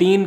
3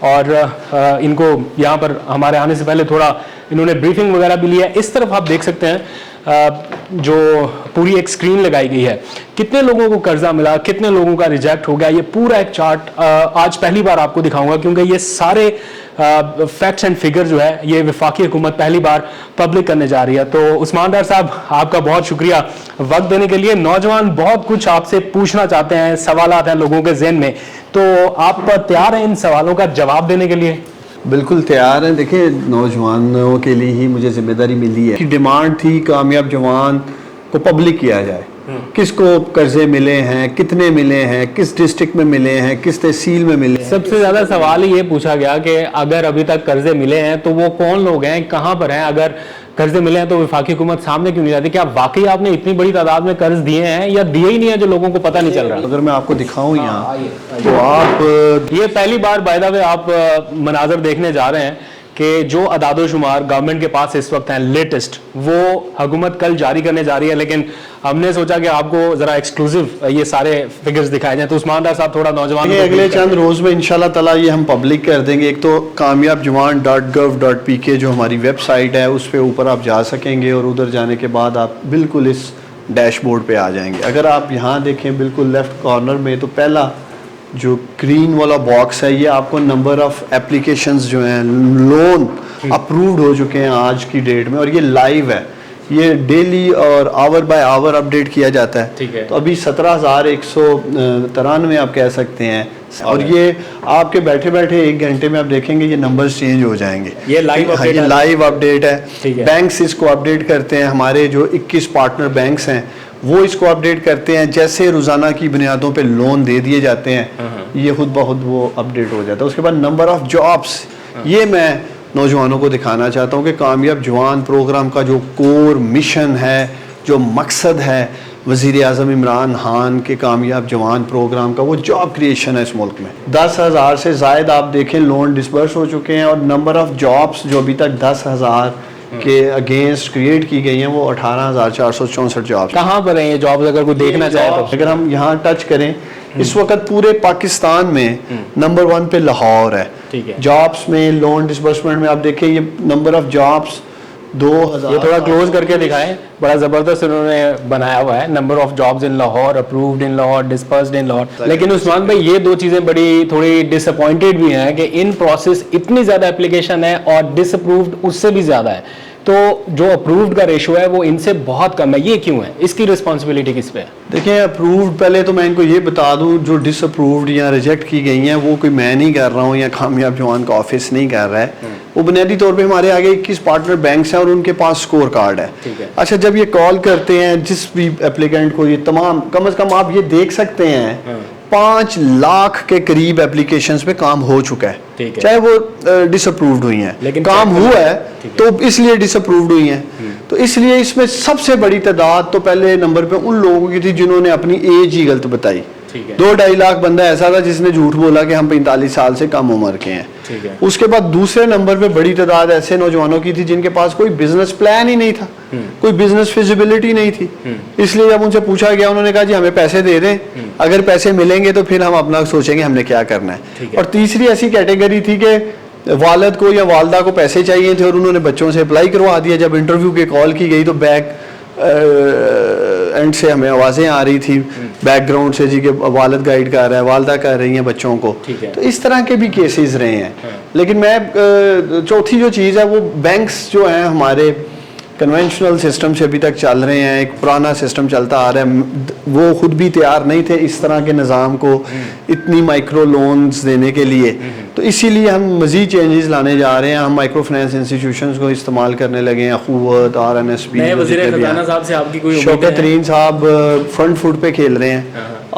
اور ان کو یہاں پر ہمارے آنے سے پہلے تھوڑا انہوں نے بریفنگ وغیرہ بھی لیا. اس طرف آپ دیکھ سکتے ہیں جو پوری ایک اسکرین لگائی گئی ہے, کتنے لوگوں کو قرضہ ملا, کتنے لوگوں کا ریجیکٹ ہو گیا, یہ پورا ایک چارٹ آج پہلی بار آپ کو دکھاؤں گا, کیونکہ یہ سارے فیکٹس اینڈ فگر جو ہے یہ وفاقی حکومت پہلی بار پبلک کرنے جا رہی ہے. تو عثمان ڈار صاحب, آپ کا بہت شکریہ وقت دینے کے لیے. نوجوان بہت کچھ آپ سے پوچھنا چاہتے ہیں, سوالات ہیں لوگوں کے ذہن میں, تو آپ تیار ہیں ان سوالوں کا جواب دینے کے لیے؟ بالکل تیار ہیں. دیکھیں, نوجوانوں کے لیے ہی مجھے ذمہ داری ملی ہے. ڈیمانڈ تھی کامیاب جوان کو پبلک کیا جائے, کس کو قرضے ملے ہیں, کتنے ملے ہیں, کس ڈسٹرکٹ میں ملے ہیں, کس تحصیل میں ملے ہیں. سب سے زیادہ سوال یہ پوچھا گیا کہ اگر ابھی تک قرضے ملے ہیں تو وہ کون لوگ ہیں, کہاں پر ہیں, اگر قرضے ملے ہیں تو وفاقی حکومت سامنے کیوں نہیں لاتی؟ کیا واقعی آپ نے اتنی بڑی تعداد میں قرض دیے ہیں یا دیے ہی نہیں ہیں جو لوگوں کو پتہ نہیں چل رہا؟ اگر میں آپ کو دکھاؤں یہاں تو آپ, یہ پہلی بار بائی دا وے آپ مناظر دیکھنے جا رہے ہیں کہ جو اعداد و شمار گورنمنٹ کے پاس اس وقت ہیں لیٹسٹ, وہ حکومت کل جاری کرنے جا رہی ہے, لیکن ہم نے سوچا کہ آپ کو ذرا ایکسکلوسیو یہ سارے فگرز دکھائے جائیں. تو عثمان ڈار صاحب تھوڑا نوجوان اگلے چند روز میں انشاءاللہ تعالیٰ یہ ہم پبلک کر دیں گے. ایک تو kamiabjawan.gov.pk جو ہماری ویب سائٹ ہے, اس پہ اوپر آپ جا سکیں گے, اور ادھر جانے کے بعد آپ بالکل اس ڈیش بورڈ پہ آ جائیں گے. اگر آپ یہاں دیکھیں بالکل لیفٹ کارنر میں, تو پہلا جو گرین والا باکس ہے یہ آپ کو نمبر آف اپلیکیشنز جو ہیں لون اپرووڈ ہو چکے ہیں آج کی ڈیٹ میں, اور یہ لائیو ہے, یہ ڈیلی اور آور بائی آور اپڈیٹ کیا جاتا ہے. تو ابھی 17,193 آپ کہہ سکتے ہیں, اور یہ آپ کے بیٹھے بیٹھے 1 گھنٹے میں آپ دیکھیں گے یہ نمبرز چینج ہو جائیں گے. یہ لائیو اپڈیٹ ہے. بینکس اس کو اپڈیٹ کرتے ہیں, ہمارے جو 21 پارٹنر بینکس ہیں وہ اس کو اپڈیٹ کرتے ہیں. جیسے روزانہ کی بنیادوں پہ لون دے دیے جاتے ہیں, یہ خود بخود وہ اپڈیٹ ہو جاتا ہے. اس کے بعد نمبر آف جابس, یہ میں نوجوانوں کو دکھانا چاہتا ہوں کہ کامیاب جوان پروگرام کا جو کور مشن ہے, جو مقصد ہے وزیر اعظم عمران خان کے کامیاب جوان پروگرام کا, وہ جاب کریشن ہے اس ملک میں. 10,000 سے زائد آپ دیکھیں لون ڈسبرس ہو چکے ہیں, اور نمبر آف جابس جو ابھی تک 10,000 کے اگینسٹ کریٹ کی گئی ہیں وہ 18,464 جابس. کہاں پر ہیں یہ جابس اگر کوئی دیکھنا چاہے تو؟ اگر ہم یہاں ٹچ کریں, اس وقت پورے پاکستان میں نمبر 1 پہ لاہور ہے جابس میں. لون ڈسبرسمنٹ میں آپ دیکھیں یہ نمبر آف جابس 2,000. یہ تھوڑا کلوز کر کے دکھائیں, بڑا زبردست انہوں نے بنایا ہوا ہے. Number of jobs in Lahore, approved in Lahore, dispersed in Lahore. لیکن عثمان بھائی یہ دو چیزیں بڑی تھوڑی ڈس اپوائنٹڈ بھی ہیں کہ ان پروسیس اتنی زیادہ اپلیکیشن ہے اور ڈس اپرووڈ اس سے بھی زیادہ ہے, تو جو اپرووڈ کا ریشو ہے وہ ان سے بہت کم ہے. یہ کیوں ہے, اس کی رسپانسبلٹی کس پہ ہے؟ دیکھیں اپرووڈ, پہلے تو میں ان کو یہ بتا دوں جو ڈس اپرووڈ یا ریجیکٹ کی گئی ہیں وہ کوئی میں نہیں کر رہا ہوں یا کامیاب جوان کا آفس نہیں کر رہا ہے, وہ بنیادی طور پہ ہمارے آگے 21 پارٹنر بینکس ہیں اور ان کے پاس سکور کارڈ ہے. اچھا, جب یہ کال کرتے ہیں جس بھی اپلیکینٹ کو, یہ تمام کم از کم آپ یہ دیکھ سکتے ہیں 5 لاکھ کے قریب اپلیکیشنز پہ کام ہو چکا ہے, چاہے وہ ڈس اپرووڈ ہوئی ہیں, لیکن کام ہوا ہے تو اس لیے ڈس اپرووڈ ہوئی ہیں. تو اس لیے اس میں سب سے بڑی تعداد تو پہلے نمبر پہ ان لوگوں کی تھی جنہوں نے اپنی ایج ہی غلط بتائی. 2-2.5 لاکھ بندہ ایسا تھا جس نے جھوٹ بولا کہ ہم 45 سال سے کم عمر کے ہیں. اس کے بعد دوسرے نمبر پہ بڑی تعداد ایسے نوجوانوں کی تھی جن کے پاس کوئی بزنس پلان ہی نہیں تھا, کوئی بزنس فیزیبلٹی نہیں تھی. اس لیے جب ان سے پوچھا گیا انہوں نے کہا جی ہمیں پیسے دے دیں, اگر پیسے ملیں گے تو پھر ہم اپنا سوچیں گے ہم نے کیا کرنا ہے. اور تیسری ایسی کیٹیگری تھی کہ والد کو یا والدہ کو پیسے چاہیے تھے اور انہوں نے بچوں سے اپلائی کروا دیا. جب انٹرویو کے کال کی گئی تو بیک اینڈ سے ہمیں آوازیں آ رہی تھی بیک گراؤنڈ سے, جی کہ والد گائیڈ کر رہا ہے, والدہ کر رہی ہیں بچوں کو. تو اس طرح کے بھی کیسز رہے ہیں. لیکن میں چوتھی جو چیز ہے وہ بینکس جو ہیں ہمارے کنونشنل سسٹم سے ابھی تک چل رہے ہیں, ایک پرانا سسٹم چلتا آ رہا ہے, وہ خود بھی تیار نہیں تھے اس طرح کے نظام کو اتنی مائکرو لونز دینے کے لیے. تو اسی لیے ہم مزید چینجز لانے جا رہے ہیں. ہم مائکرو فائنانس انسٹیٹیوشنز کو استعمال کرنے لگے ہیں, اخوت, RNSP. وزیر خزانہ صاحب سے آپ کی کوئی شوکت ترین صاحب فرنٹ فٹ پہ کھیل رہے ہیں,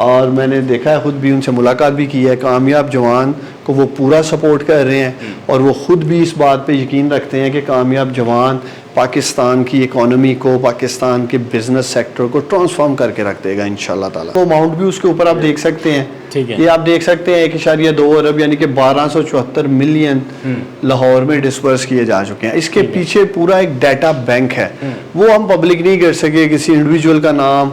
اور میں نے دیکھا ہے, خود بھی ان سے ملاقات بھی کی ہے. کامیاب جوان کو وہ پورا سپورٹ کر رہے ہیں, اور وہ خود بھی اس بات پہ یقین رکھتے ہیں کہ کامیاب جوان پاکستان کی اکانومی کو, پاکستان کے بزنس سیکٹر کو ٹرانسفارم کر کے رکھ دے گا انشاءاللہ تعالیٰ. وہ اماؤنٹ بھی اس کے اوپر آپ دیکھ سکتے ہیں, یہ آپ دیکھ سکتے ہیں 1.2 ارب یعنی کہ 1274 ملین لاہور میں ڈسپرس کیے جا چکے ہیں. اس کے پیچھے پورا ایک ڈیٹا بینک ہے, وہ ہم پبلک نہیں کر سکے, کسی انڈیویجول کا نام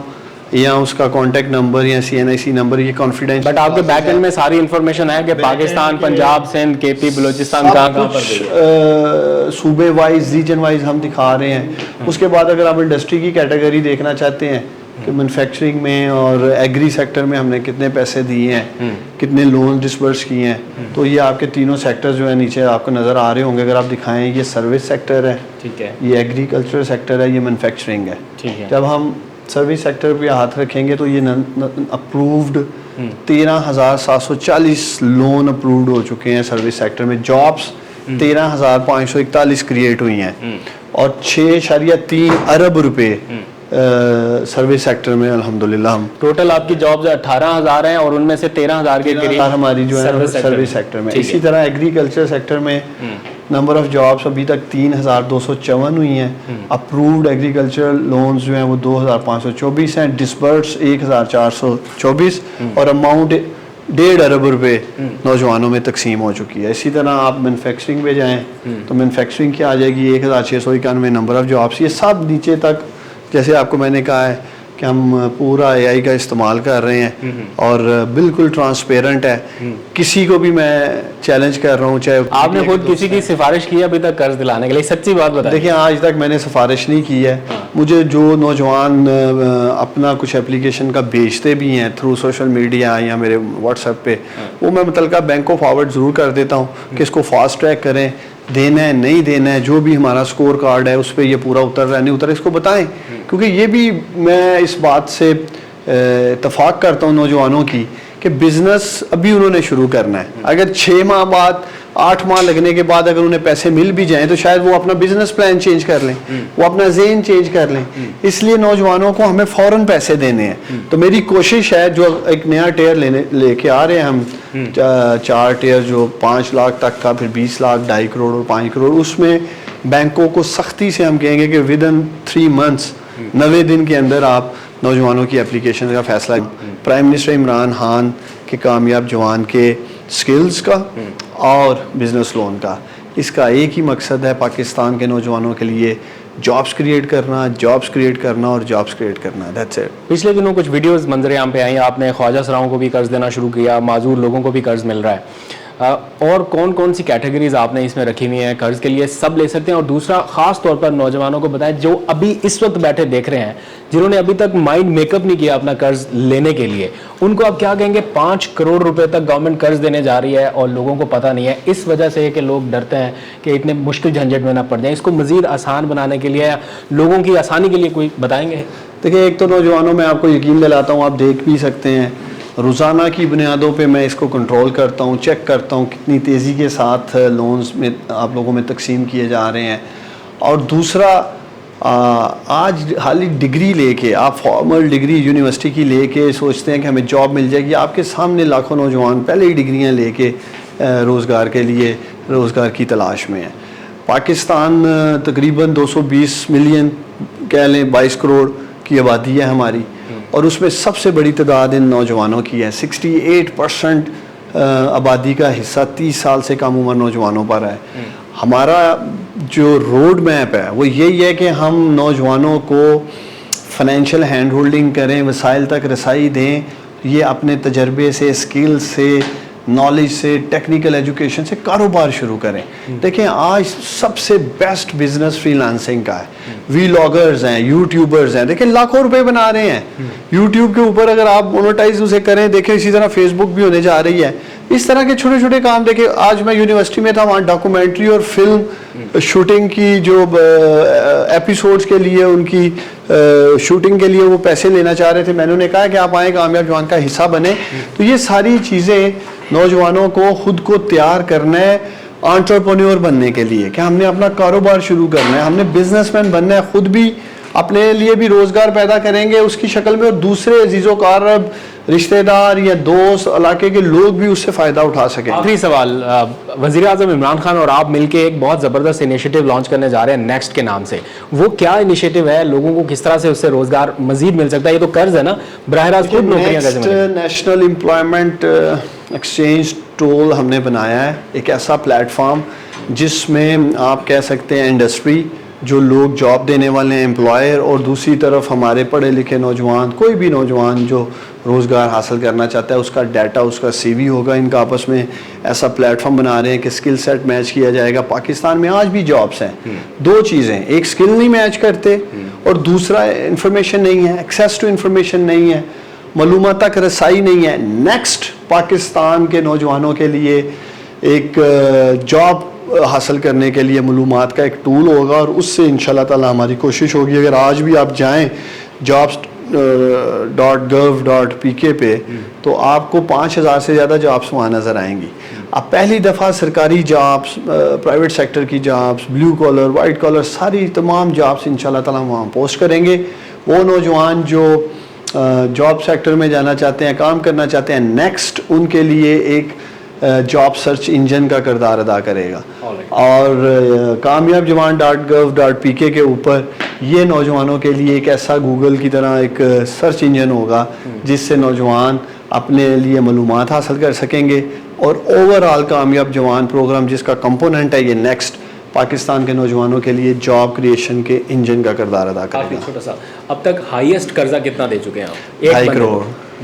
یا اس کا کانٹیکٹ نمبر یا CNIC نمبر, یہ کانفیڈینشیل. بٹ آپ کے بیک اینڈ میں ساری انفارمیشن ہے کہ پاکستان, پنجاب, سندھ, KP, بلوچستان کہاں کہاں پر صوبے وائز, ریجن وائز ہم دکھا رہے ہیں. اس کے بعد اگر آپ انڈسٹری کی کیٹیگری دیکھنا چاہتے ہیں کہ مینوفیکچرنگ میں اور ایگری سیکٹر میں ہم نے کتنے پیسے دیے ہیں, کتنے لون ڈسبرس کیے ہیں, تو یہ آپ کے تینوں سیکٹر جو ہیں نیچے آپ کو نظر آ رہے ہوں گے. اگر آپ دکھائیں, یہ سروس سیکٹر ہے, ٹھیک ہے, یہ ایگریکلچر سیکٹر ہے, یہ مینوفیکچرنگ ہے. ٹھیک ہے. جب ہم سروس سیکٹر پہ ہاتھ رکھیں گے تو یہ اپرووڈ 13,740 لون اپرووڈ ہو چکے ہیں سروس سیکٹر میں. جابس 13,541 کریٹ ہوئی ہیں اور 6.3 ارب روپے سروس سیکٹر میں الحمدللہ. ہم ٹوٹل آپ کی جابز 18,000 ہیں اور ان میں سے 13,000 کے قریب ہماری جو ہے سروس سیکٹر میں. اسی طرح ایگریکلچر سیکٹر میں نمبر آف جابس ابھی تک 3,254 ہوئی ہیں. اپرووڈ ایگریکلچر لونز جو ہیں وہ 2,524 ہیں, ڈسبرس 1,424 اور اماؤنٹ 1.5 ارب روپے نوجوانوں میں تقسیم ہو چکی ہے. اسی طرح آپ مینوفیکچرنگ پہ جائیں تو مینوفیکچرنگ کی آ جائے گی 1,691 نمبر آف جابس. یہ سب نیچے تک, جیسے آپ کو میں نے کہا ہے کہ ہم پورا AI کا استعمال کر رہے ہیں اور بالکل ٹرانسپیرنٹ ہے. کسی کو بھی میں چیلنج کر رہا ہوں, چاہے آپ نے خود کسی کی سفارش کی ابھی تک قرض دلانے کے لیے؟ سچی بات بتائیں. دیکھیں, آج تک میں نے سفارش نہیں کی ہے. مجھے جو نوجوان اپنا کچھ اپلیکیشن کا بیچتے بھی ہیں تھرو سوشل میڈیا یا میرے واٹس ایپ پہ, وہ میں متعلقہ بینک کو فارورڈ ضرور کر دیتا ہوں کہ اس کو فاسٹ ٹریک کریں, دینا ہے نہیں دینا ہے, جو بھی ہمارا سکور کارڈ ہے اس پہ یہ پورا اتر رہا ہے نہیں اتر, اس کو بتائیں. کیونکہ یہ بھی میں اس بات سے اتفاق کرتا ہوں نوجوانوں کی کہ بزنس ابھی انہوں نے شروع کرنا ہے. اگر 6 ماہ بعد 8 ماہ لگنے کے بعد اگر انہیں پیسے مل بھی جائیں تو شاید وہ اپنا بزنس پلان چینج کر لیں, وہ اپنا ذہن چینج کر لیں. اس لیے نوجوانوں کو ہمیں فوراً پیسے دینے ہیں. تو میری کوشش ہے, جو ایک نیا ٹیئر لے کے آ رہے ہیں ہم, 4 ٹیئر جو 5 لاکھ تک کا, پھر 20 لاکھ, 2.5 کروڑ اور 5 کروڑ, اس میں بینکوں کو سختی سے ہم کہیں گے کہ ودن 3 منتھس 90 دن کے اندر آپ نوجوانوں کی اپلیکیشن کا فیصلہ. پرائم منسٹر عمران خان کے کامیاب جوان کے سکلز کا اور بزنس لون کا, اس کا ایک ہی مقصد ہے پاکستان کے نوجوانوں کے لیے جابس کریٹ کرنا, جابس کریٹ کرنا اور جابس کریٹ کرنا. That's it. پچھلے دنوں کچھ ویڈیوز منظر عام پہ آئیں, آپ نے خواجہ سراؤں کو بھی قرض دینا شروع کیا, معذور لوگوں کو بھی قرض مل رہا ہے, اور کون کون سی کیٹیگریز آپ نے اس میں رکھی ہوئی ہیں قرض کے لیے؟ سب لے سکتے ہیں. اور دوسرا, خاص طور پر نوجوانوں کو بتائیں جو ابھی اس وقت بیٹھے دیکھ رہے ہیں, جنہوں نے ابھی تک مائنڈ میک اپ نہیں کیا اپنا قرض لینے کے لیے, ان کو آپ کیا کہیں گے؟ 5 کروڑ روپے تک گورنمنٹ قرض دینے جا رہی ہے اور لوگوں کو پتہ نہیں ہے, اس وجہ سے کہ لوگ ڈرتے ہیں کہ اتنے مشکل جھنجھٹ میں نہ پڑ جائیں. اس کو مزید آسان بنانے کے لیے, لوگوں کی آسانی کے لیے کوئی بتائیں گے؟ دیکھیں, ایک تو نوجوانوں میں آپ کو یقین دلاتا ہوں, آپ دیکھ بھی سکتے ہیں روزانہ کی بنیادوں پہ میں اس کو کنٹرول کرتا ہوں, چیک کرتا ہوں کتنی تیزی کے ساتھ لونز میں آپ لوگوں میں تقسیم کیے جا رہے ہیں. اور دوسرا, آج حالی ڈگری لے کے, آپ فارمل ڈگری یونیورسٹی کی لے کے سوچتے ہیں کہ ہمیں جاب مل جائے گی. آپ کے سامنے لاکھوں نوجوان پہلے ہی ڈگریاں لے کے روزگار کے لیے روزگار کی تلاش میں ہیں. پاکستان تقریباً 220 ملین کہہ لیں, 22 کروڑ کی آبادی ہے ہماری, اور اس میں سب سے بڑی تعداد ان نوجوانوں کی ہے. 68% آبادی کا حصہ 30 سال سے کم عمر نوجوانوں پر ہے. ہمارا جو روڈ میپ ہے وہ یہی ہے کہ ہم نوجوانوں کو فائنینشیل ہینڈ ہولڈنگ کریں, وسائل تک رسائی دیں, یہ اپنے تجربے سے, اسکل سے, نالج سے, ٹیکنیکل ایجوکیشن سے کاروبار شروع کریں. دیکھیں, آج سب سے بیسٹ بزنس فری لانسنگ کا ہے. وی لاگرز ہیں, یوٹیوبرز ہیں, دیکھیں لاکھوں روپے بنا رہے ہیں یوٹیوب کے اوپر, اگر آپ مونیٹائز اسے کریں. دیکھیں اسی طرح فیس بک بھی ہونے جا رہی ہے. اس طرح کے چھوٹے چھوٹے کام. دیکھیں, آج میں یونیورسٹی میں تھا, وہاں ڈاکومنٹری اور فلم شوٹنگ کی جو ایپیسوڈز کے لیے, ان کی شوٹنگ کے لیے وہ پیسے لینا چاہ رہے تھے. میں نے انہیں کہا کہ آپ آئیں, کامیاب جوان کا حصہ بنیں. تو یہ ساری چیزیں نوجوانوں کو خود کو تیار کرنا ہے انٹرپرینیور بننے کے لیے, کہ ہم نے اپنا کاروبار شروع کرنا ہے, ہم نے بزنس مین بننا ہے, خود بھی اپنے لیے بھی روزگار پیدا کریں گے اس کی شکل میں, اور دوسرے عزیز و اقارب, رشتہ دار یا دوست, علاقے کے لوگ بھی اس سے فائدہ اٹھا سکیں. آخری سوال, وزیر اعظم عمران خان اور آپ مل کے ایک بہت زبردست انیشیٹو لانچ کرنے جا رہے ہیں نیکسٹ کے نام سے. وہ کیا انیشیٹو ہے؟ لوگوں کو کس طرح سے اس سے روزگار مزید مل سکتا ہے؟ یہ تو قرض ہے نا, براہ راست خود نوکریاں کیسے ملیں گی؟ نیشنل امپلائمنٹ ایکسچینج ٹول ہم نے بنایا ہے, ایک ایسا پلیٹ فارم جس میں آپ کہہ سکتے ہیں انڈسٹری, جو لوگ جاب دینے والے ہیں امپلائر، اور دوسری طرف ہمارے پڑھے لکھے نوجوان، کوئی بھی نوجوان جو روزگار حاصل کرنا چاہتا ہے، اس کا ڈیٹا، اس کا سی وی ہوگا. ان کا آپس میں ایسا پلیٹ فارم بنا رہے ہیں کہ اسکل سیٹ میچ کیا جائے گا. پاکستان میں آج بھی جابس ہیں، دو چیزیں، ایک اسکل نہیں میچ کرتے اور دوسرا انفارمیشن نہیں ہے، ایکسیس ٹو انفارمیشن نہیں ہے، معلومات تک رسائی نہیں ہے. نیکسٹ پاکستان کے نوجوانوں کے لیے ایک جاب حاصل کرنے کے لیے معلومات کا ایک ٹول ہوگا، اور اس سے انشاءاللہ تعالی ہماری کوشش ہوگی. اگر آج بھی آپ جائیں jobs.gov.pk پہ تو آپ کو 5,000 سے زیادہ جابس وہاں نظر آئیں گی. اب پہلی دفعہ سرکاری جابس، پرائیویٹ سیکٹر کی jobs, blue collar, white collar, ساری تمام جابس انشاءاللہ تعالی وہاں پوسٹ کریں گے. وہ نوجوان جو جاب سیکٹر میں جانا چاہتے ہیں، کام کرنا چاہتے ہیں، نیکسٹ ان کے لیے ایک جاب سرچ انجن کا کردار ادا کرے گا. اور کامیاب جوان .gov.pk کے اوپر یہ نوجوانوں کے لیے ایک ایسا گوگل کی طرح ایک سرچ انجن ہوگا جس سے نوجوان اپنے لیے معلومات حاصل کر سکیں گے. اور اوور آل کامیاب جوان پروگرام جس کا کمپوننٹ ہے یہ نیکسٹ پاکستان کے نوجوانوں کے لیے جاب کریشن کے انجن کا کردار ادا کرے گا. چھوٹا سا، اب تک ہائیسٹ قرضہ کتنا دے چکے ہیں آپ؟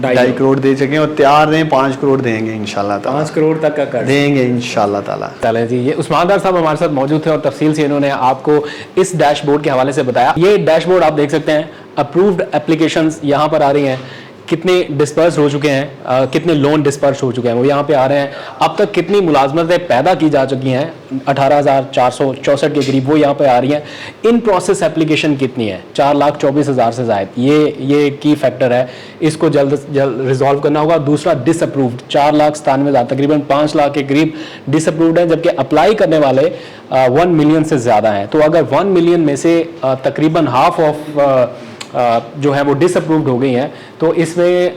2.5 کروڑ دے چکے ہیں، اور تیار رہیں 5 کروڑ دیں گے انشاءاللہ تعالی. 5 کروڑ تک کا قرض دیں گے انشاءاللہ تعالی. چلیں جی، یہ عثمان ڈار صاحب ہمارے ساتھ موجود تھے اور تفصیل سے انہوں نے آپ کو اس ڈیش بورڈ کے حوالے سے بتایا. یہ ڈیش بورڈ آپ دیکھ سکتے ہیں، اپرووڈ اپلیکیشنز یہاں پر آ رہی ہیں، کتنے ڈسپرس ہو چکے ہیں، کتنے لون ڈسپرس ہو چکے ہیں وہ یہاں پہ آ رہے ہیں. اب تک کتنی ملازمتیں پیدا کی جا چکی ہیں، 18,464 کے قریب وہ یہاں پہ آ رہی ہیں. ان پروسیس اپلیکیشن کتنی ہے؟ 4,24,000 سے زائد. یہ کی فیکٹر ہے، اس کو جلد سے جلد ریزالو کرنا ہوگا. دوسرا ڈس اپرووڈ 4,97,000، تقریباً 5 لاکھ کے قریب ڈس اپرووڈ ہیں، جبکہ اپلائی کرنے والے 1 ملین سے زیادہ ہیں. تو اگر 1 ملین میں سے تقریباً ہاف آف جو ہے وہ ڈس اپرووڈ ہو گئی ہیں، تو اس میں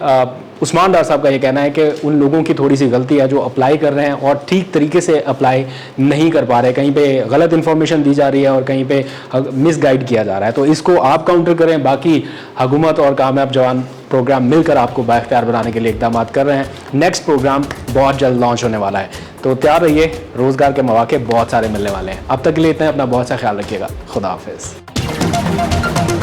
عثمان ڈار صاحب کا یہ کہنا ہے کہ ان لوگوں کی تھوڑی سی غلطی ہے جو اپلائی کر رہے ہیں اور ٹھیک طریقے سے اپلائی نہیں کر پا رہے. کہیں پہ غلط انفارمیشن دی جا رہی ہے اور کہیں پہ مس گائیڈ کیا جا رہا ہے. تو اس کو آپ کاؤنٹر کریں. باقی حکومت اور کامیاب جوان پروگرام مل کر آپ کو بااختیار بنانے کے لیے اقدامات کر رہے ہیں. نیکسٹ پروگرام بہت جلد لانچ ہونے والا ہے، تو تیار رہیے. روزگار کے مواقع بہت سارے ملنے والے ہیں. اب تک کے لیے اتنا، اپنا بہت سا خیال رکھیے گا. خدا حافظ.